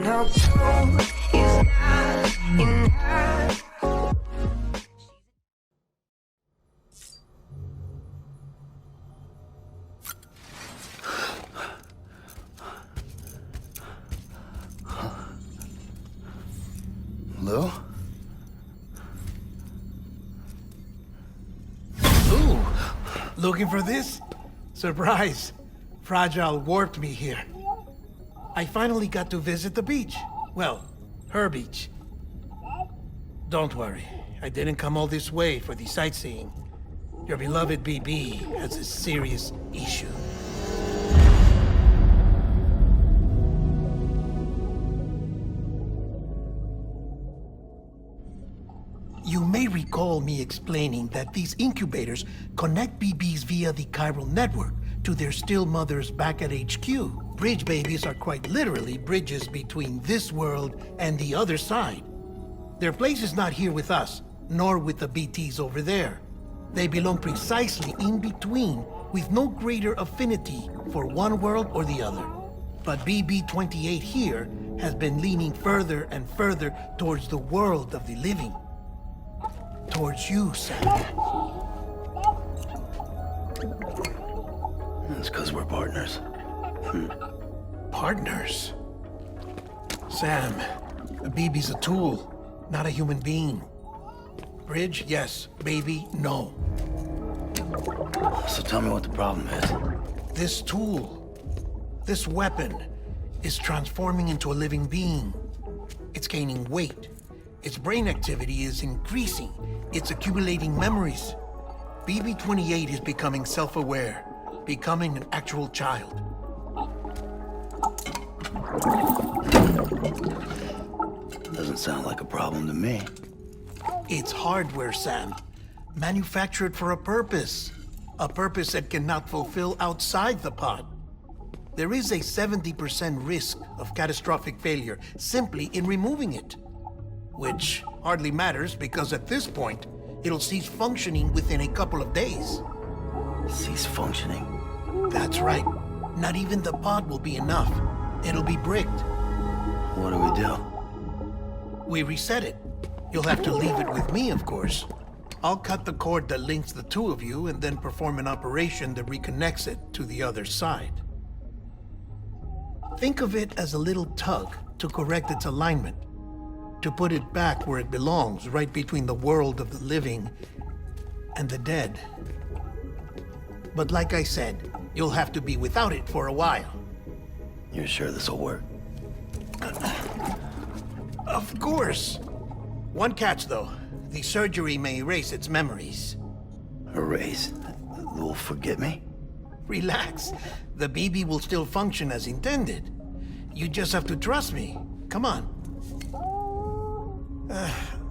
No truth is not enough. Lou? Ooh, looking for this? Surprise. Fragile warped me here. I finally got to visit the beach. Well, her beach. Don't worry, I didn't come all this way for the sightseeing. Your beloved BB has a serious issue. You may recall me explaining that these incubators connect BBs via the chiral network to their still mothers back at HQ. Bridge babies are quite literally bridges between this world and the other side. Their place is not here with us, nor with the BTs over there. They belong precisely in between, with no greater affinity for one world or the other. But BB-28 here has been leaning further and further towards the world of the living. Towards you, Sam. It's because we're partners. Partners? Sam, a BB's a tool, not a human being. Bridge, yes. Baby, no. So tell me what the problem is. This tool, this weapon, is transforming into a living being. It's gaining weight. Its brain activity is increasing. It's accumulating memories. BB-28 is becoming self-aware, becoming an actual child. Doesn't sound like a problem to me. It's hardware, Sam. Manufactured for a purpose. A purpose that cannot fulfill outside the pod. There is a 70% risk of catastrophic failure simply in removing it. Which hardly matters because at this point, it'll cease functioning within a couple of days. Cease functioning? That's right. Not even the pod will be enough. It'll be bricked. What do we do? We reset it. You'll have to leave it with me, of course. I'll cut the cord that links the two of you and then perform an operation that reconnects it to the other side. Think of it as a little tug to correct its alignment. To put it back where it belongs, right between the world of the living and the dead. But like I said, you'll have to be without it for a while. You're sure this'll work? Of course. One catch, though. The surgery may erase its memories. Erase? Will forget me? Relax. The BB will still function as intended. You just have to trust me. Come on.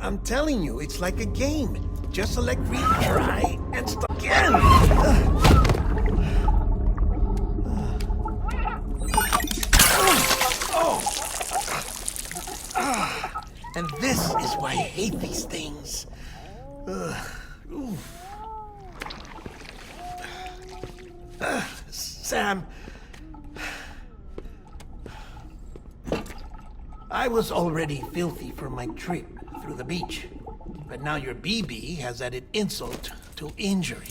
I'm telling you, it's like a game. Just select retry and start again. And this is why I hate these things. Sam, I was already filthy from my trip through the beach, but now your BB has added insult to injury.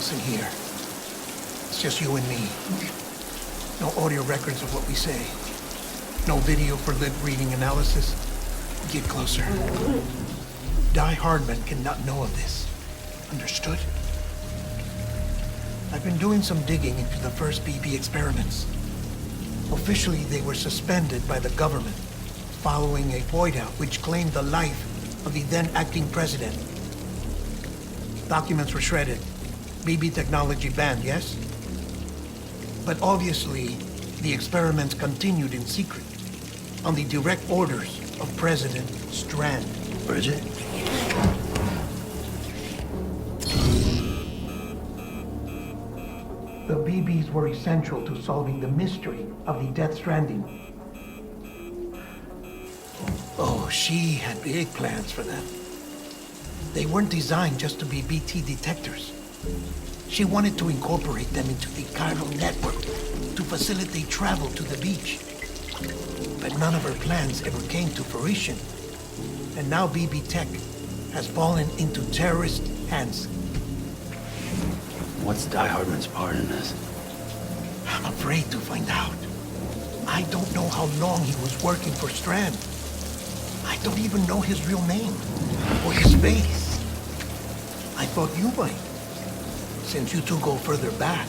us in here. It's just you and me. No audio records of what we say. No video for lip-reading analysis. Get closer. Die Hardman cannot know of this. Understood? I've been doing some digging into the first BB experiments. Officially, they were suspended by the government following a void-out which claimed the life of the then-acting president. Documents were shredded. BB technology banned, yes? But obviously, the experiments continued in secret, on the direct orders of President Strand. Bridget? The BBs were essential to solving the mystery of the Death Stranding. Oh, she had big plans for them. They weren't designed just to be BT detectors. She wanted to incorporate them into the chiral network to facilitate travel to the beach. But none of her plans ever came to fruition. And now BB Tech has fallen into terrorist hands. What's Die Hardman's part in this? I'm afraid to find out. I don't know how long he was working for Strand. I don't even know his real name or his face. I thought you might, since you two go further back.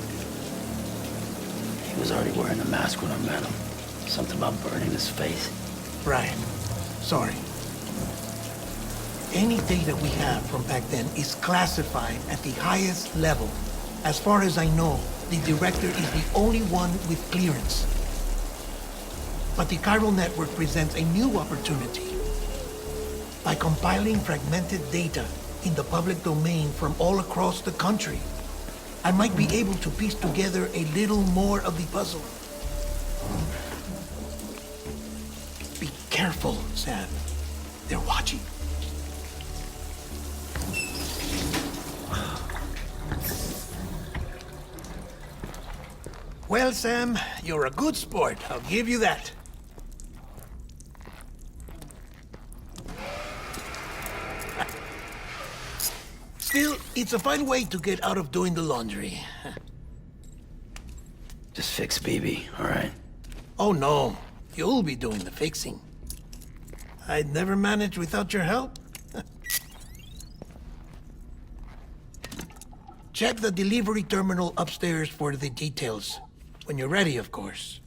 He was already wearing a mask when I met him. Something about burning his face. Right. Sorry. Any data we have from back then is classified at the highest level. As far as I know, the director is the only one with clearance. But the chiral network presents a new opportunity. By compiling fragmented data in the public domain from all across the country, I might be able to piece together a little more of the puzzle. Be careful, Sam. They're watching. Well, Sam, you're a good sport. I'll give you that. Still, it's a fine way to get out of doing the laundry. Just fix BB, all right? Oh, no. You'll be doing the fixing. I'd never manage without your help. Check the delivery terminal upstairs for the details. When you're ready, of course.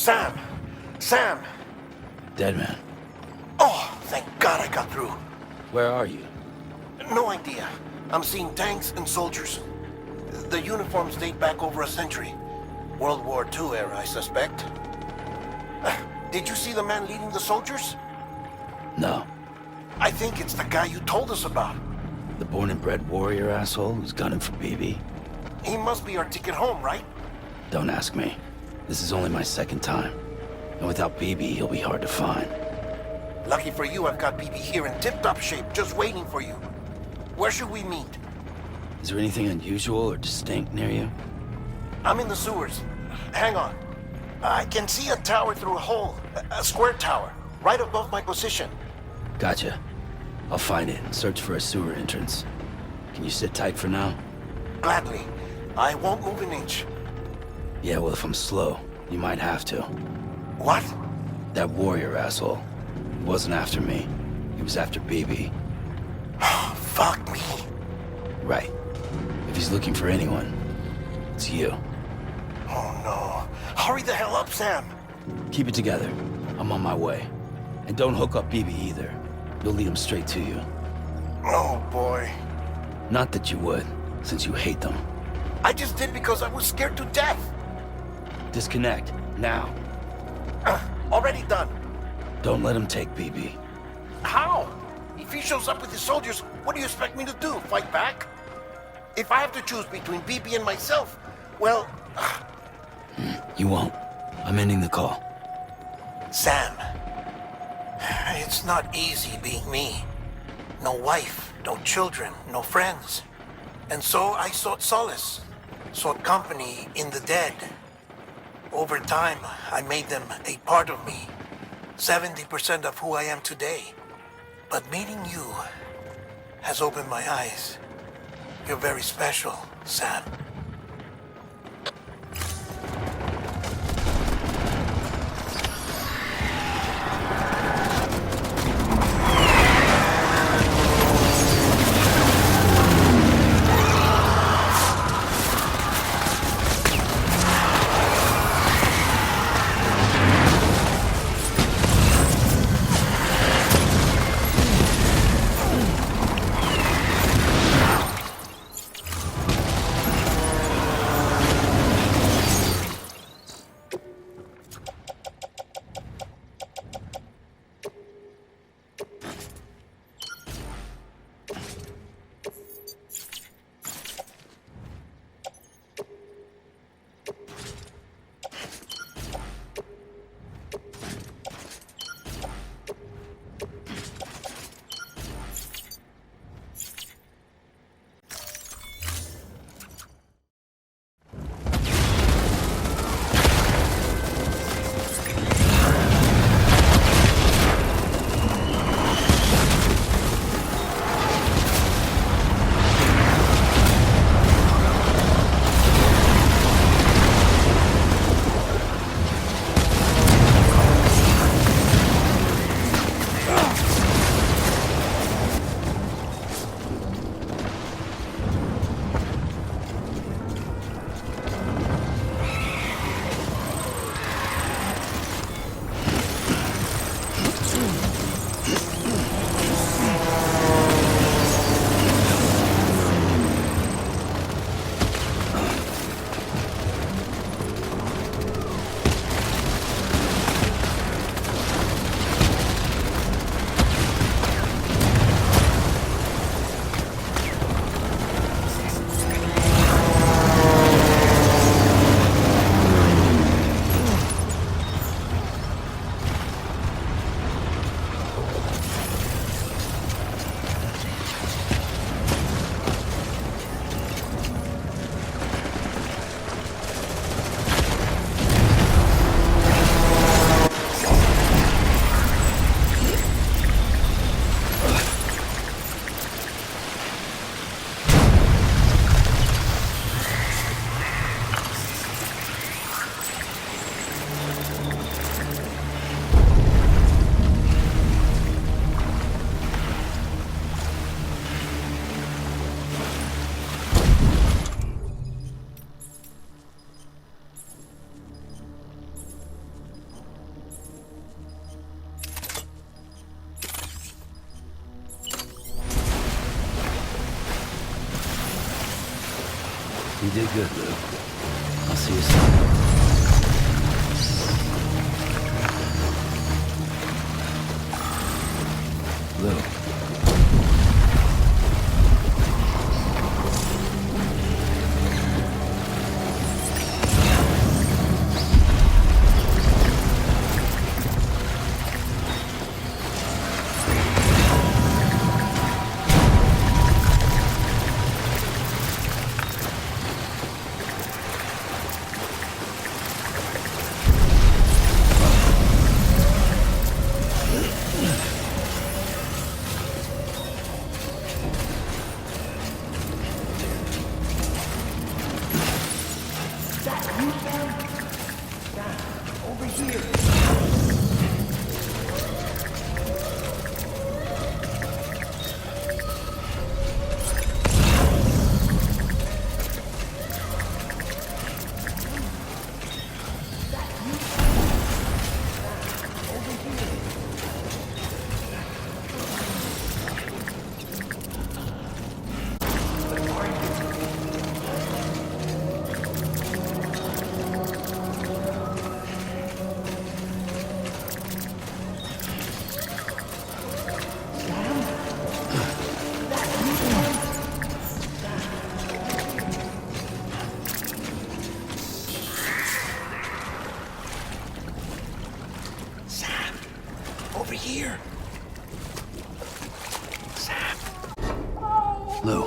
Sam! Sam! Dead man. Oh, thank God I got through. Where are you? No idea. I'm seeing tanks and soldiers. The uniforms date back over a century. World War II era, I suspect. Did you see the man leading the soldiers? No. I think it's the guy you told us about. The born and bred warrior asshole who's gunning for BB? He must be our ticket home, right? Don't ask me. This is only my second time. And without BB, he'll be hard to find. Lucky for you, I've got BB here in tip-top shape, just waiting for you. Where should we meet? Is there anything unusual or distinct near you? I'm in the sewers. Hang on. I can see a tower through a hole. A square tower, right above my position. Gotcha. I'll find it and search for a sewer entrance. Can you sit tight for now? Gladly. I won't move an inch. Yeah, well, if I'm slow, you might have to. What? That warrior asshole. He wasn't after me. He was after BB. Fuck me. Right. If he's looking for anyone, it's you. Oh no. Hurry the hell up, Sam. Keep it together. I'm on my way. And don't hook up BB either. You'll lead him straight to you. Oh boy. Not that you would, since you hate them. I just did because I was scared to death. Disconnect, now. Already done. Don't let him take BB. How? If he shows up with his soldiers, what do you expect me to do? Fight back? If I have to choose between BB and myself, well... You won't. I'm ending the call. Sam, it's not easy being me. No wife, no children, no friends. And so I sought solace, sought company in the dead. Over time, I made them a part of me, 70% of who I am today. But meeting you has opened my eyes. You're very special, Sam. You did good, Lou. I'll see you soon. Lou. Over here. Sam. Lou.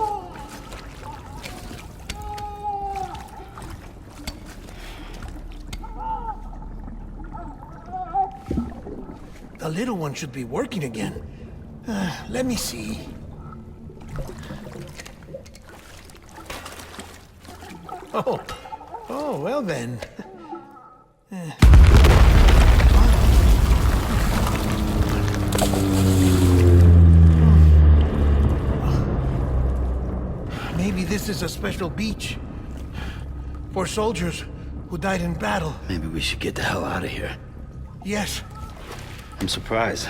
The little one should be working again. Let me see. Oh, well then. Maybe this is a special beach for soldiers who died in battle. Maybe we should get the hell out of here. Yes. I'm surprised.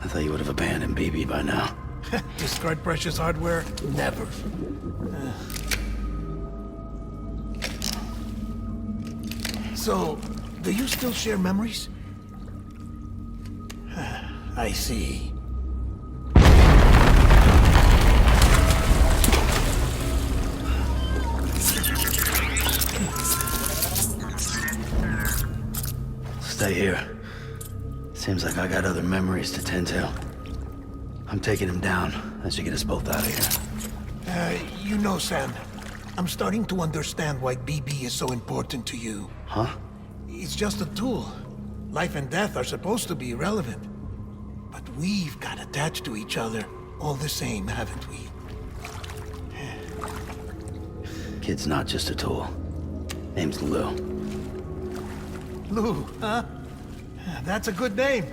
I thought you would have abandoned BB by now. Discard precious hardware? Never. So, do you still share memories? I see. Stay here. Seems like I got other memories to tend to. I'm taking him down. That should get us both out of here. You know, Sam, I'm starting to understand why BB is so important to you. Huh? It's just a tool. Life and death are supposed to be irrelevant. But we've got attached to each other all the same, haven't we? Kid's not just a tool. Name's Lou. Lou, huh? That's a good name.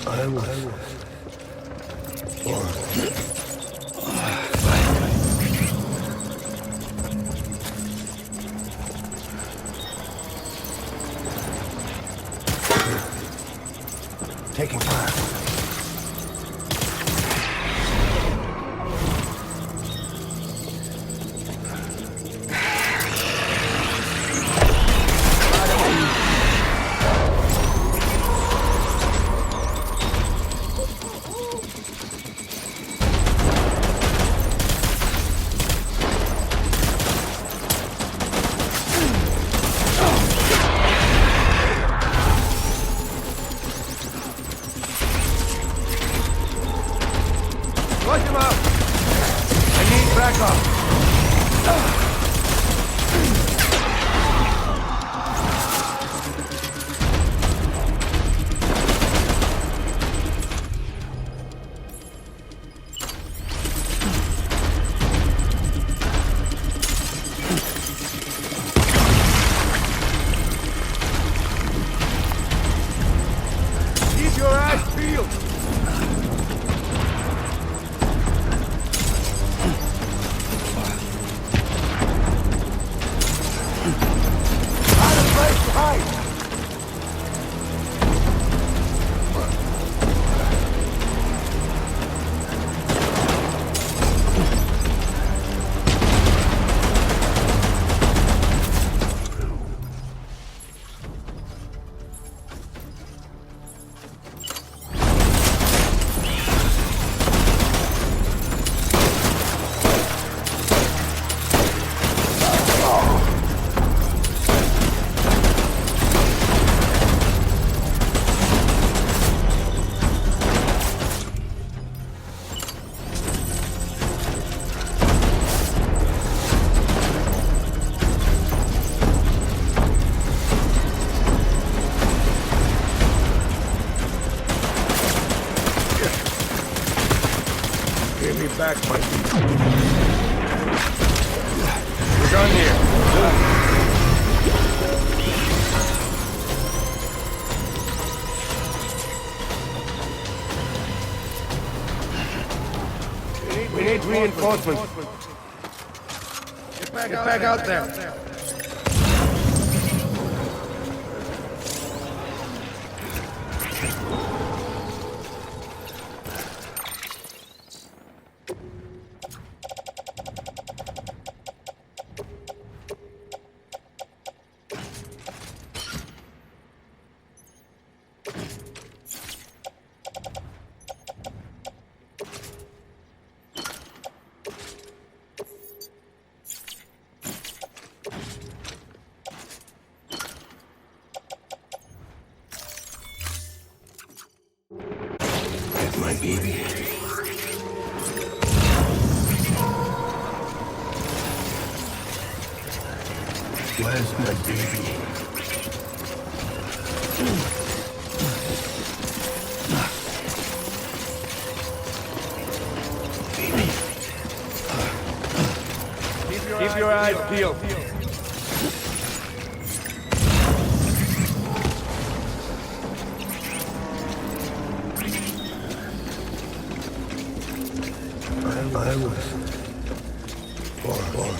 I was born. Taking fire. Flush him out! I need backup! Keep your eyes peeled! Give me back my... We're done here. We need reinforcements. Get back out there. That's my baby. Where's my baby? Keep your eyes peeled. I was born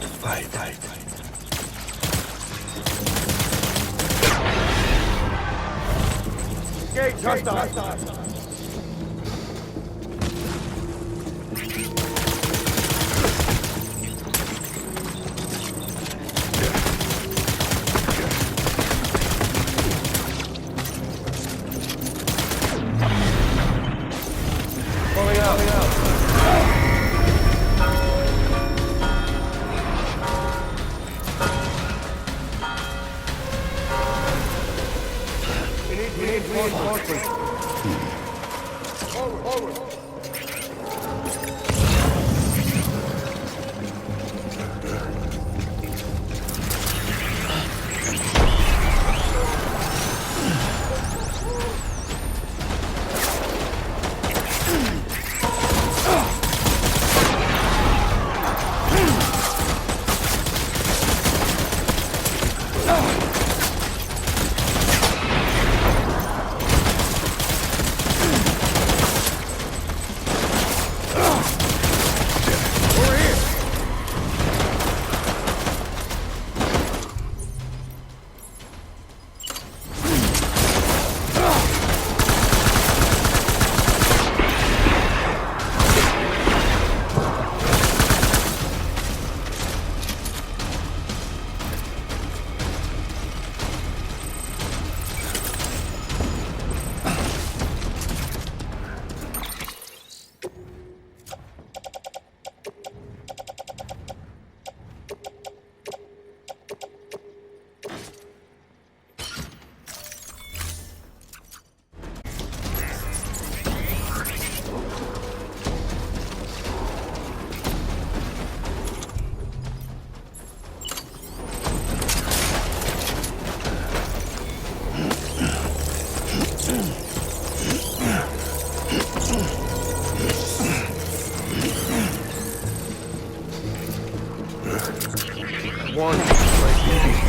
to fight. Engage, hostile. Pulling out. We need reinforcements. Forward. One, my baby.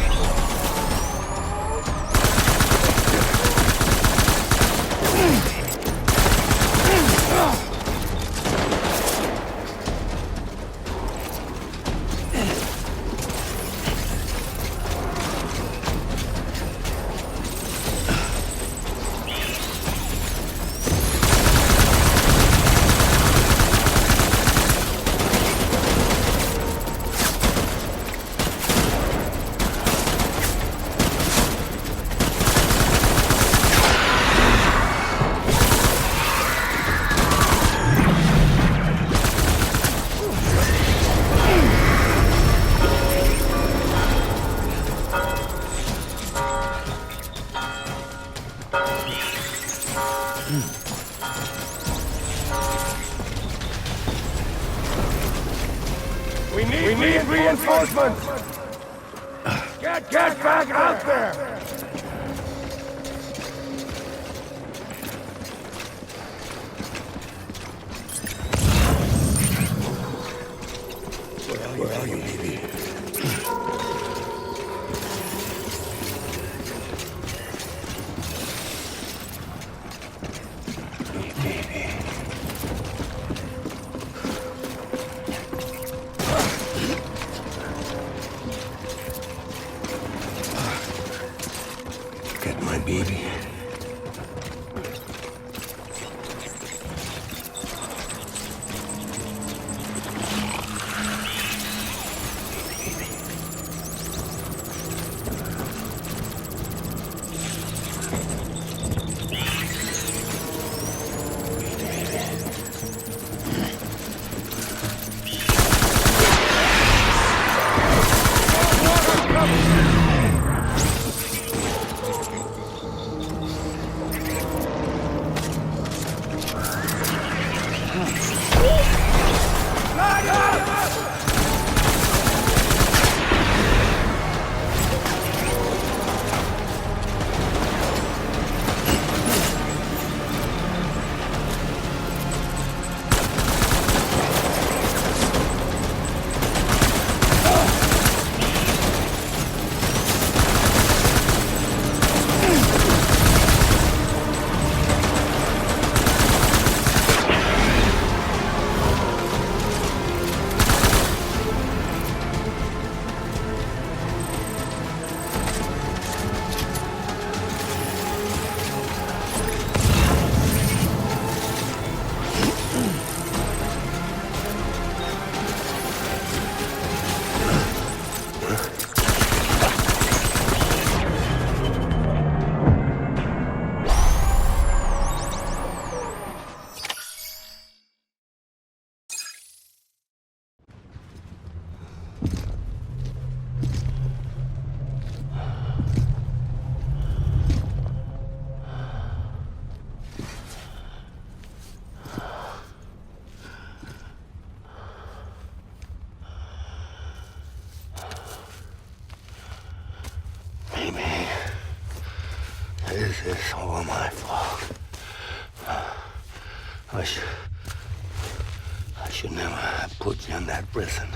We need reinforcements! Get back out there! Where are you, baby? Get my baby. This is all my fault. I should never have put you in that prison.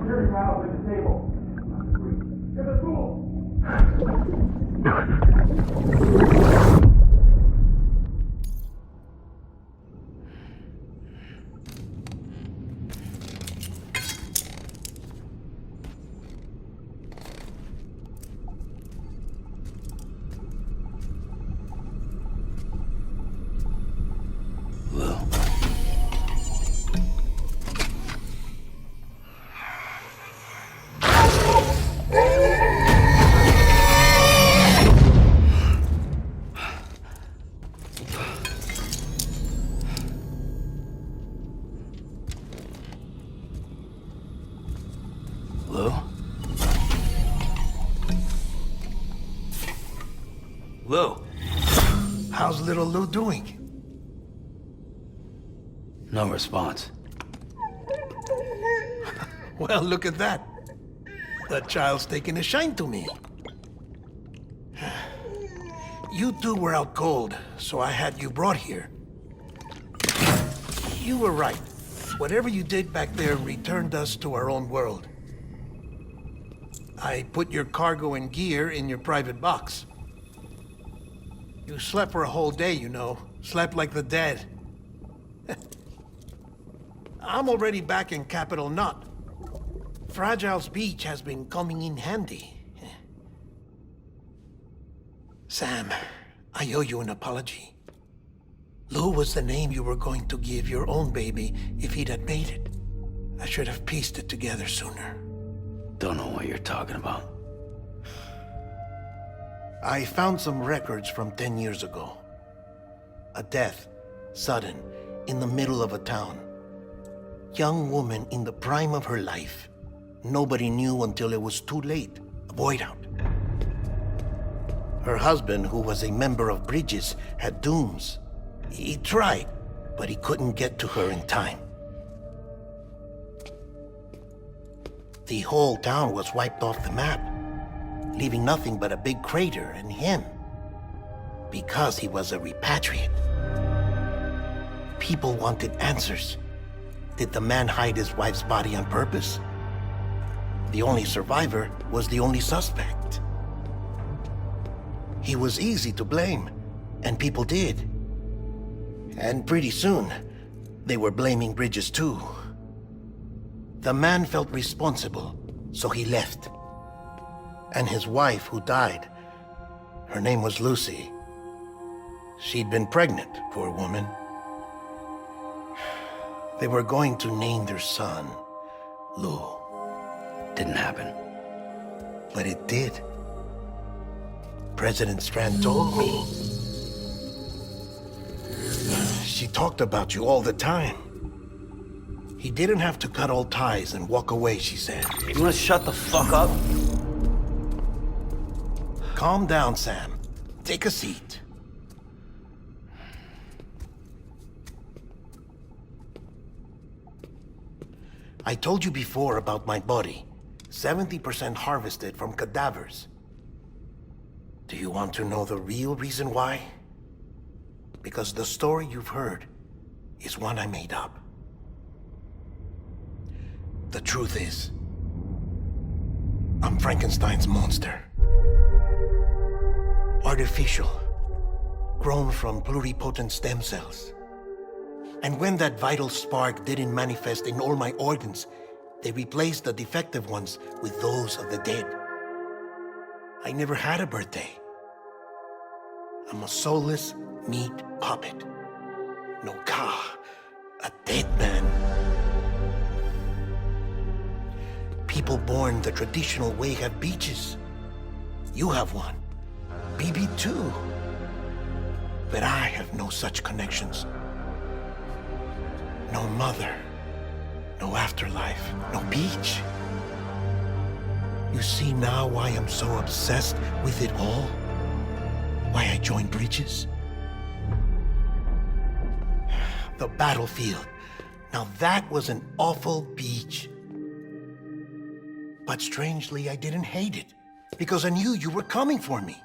Hearing valve at the table. Get the tool. Lou. Lou? Lou? How's little Lou doing? No response. Well, look at that. The child's taking a shine to me. You two were out cold, so I had you brought here. You were right. Whatever you did back there returned us to our own world. I put your cargo and gear in your private box. You slept for a whole day, you know. Slept like the dead. I'm already back in Capital Knot. Fragile's beach has been coming in handy. Sam, I owe you an apology. Lou was the name you were going to give your own baby if he'd had made it. I should have pieced it together sooner. Don't know what you're talking about. I found some records from 10 years ago. A death, sudden, in the middle of a town. Young woman in the prime of her life. Nobody knew until it was too late. A void out. Her husband, who was a member of Bridges, had dooms. He tried, but he couldn't get to her in time. The whole town was wiped off the map, leaving nothing but a big crater and him. Because he was a repatriate. People wanted answers. Did the man hide his wife's body on purpose? The only survivor was the only suspect. He was easy to blame, and people did. And pretty soon, they were blaming Bridges too. The man felt responsible, so he left. And his wife, who died, her name was Lucy. She'd been pregnant, poor woman. They were going to name their son Lou. Didn't happen. But it did. President Strand told me. She talked about you all the time. He didn't have to cut all ties and walk away, she said. You wanna shut the fuck up? Calm down, Sam. Take a seat. I told you before about my body. 70% harvested from cadavers. Do you want to know the real reason why? Because the story you've heard is one I made up. The truth is, I'm Frankenstein's monster. Artificial, grown from pluripotent stem cells. And when that vital spark didn't manifest in all my organs, they replaced the defective ones with those of the dead. I never had a birthday. I'm a soulless meat puppet. No ka, a dead man. People born the traditional way have beaches. You have one. BB too. But I have no such connections. No mother. No afterlife. No beach. You see now why I'm so obsessed with it all? Why I joined Bridges? The battlefield. Now that was an awful beach. But strangely, I didn't hate it, because I knew you were coming for me.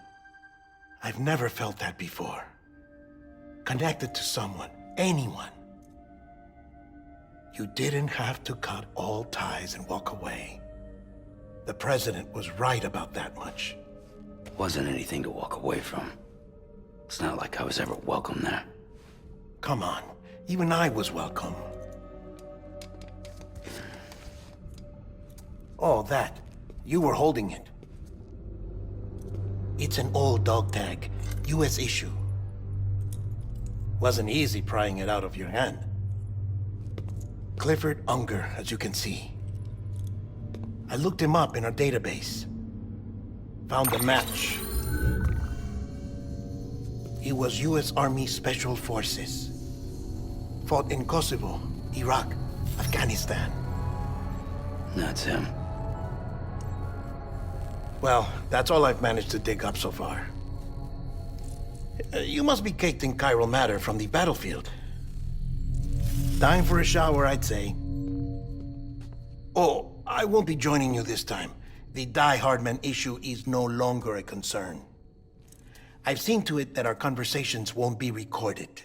I've never felt that before. Connected to someone, anyone. You didn't have to cut all ties and walk away. The president was right about that much. Wasn't anything to walk away from. It's not like I was ever welcome there. Come on, even I was welcome. Oh, that. You were holding it. It's an old dog tag, US issue. Wasn't easy prying it out of your hand. Clifford Unger, as you can see. I looked him up in our database. Found a match. He was US Army Special Forces. Fought in Kosovo, Iraq, Afghanistan. That's him. Well, that's all I've managed to dig up so far. You must be caked in chiral matter from the battlefield. Time for a shower, I'd say. Oh, I won't be joining you this time. The Die Hardman issue is no longer a concern. I've seen to it that our conversations won't be recorded.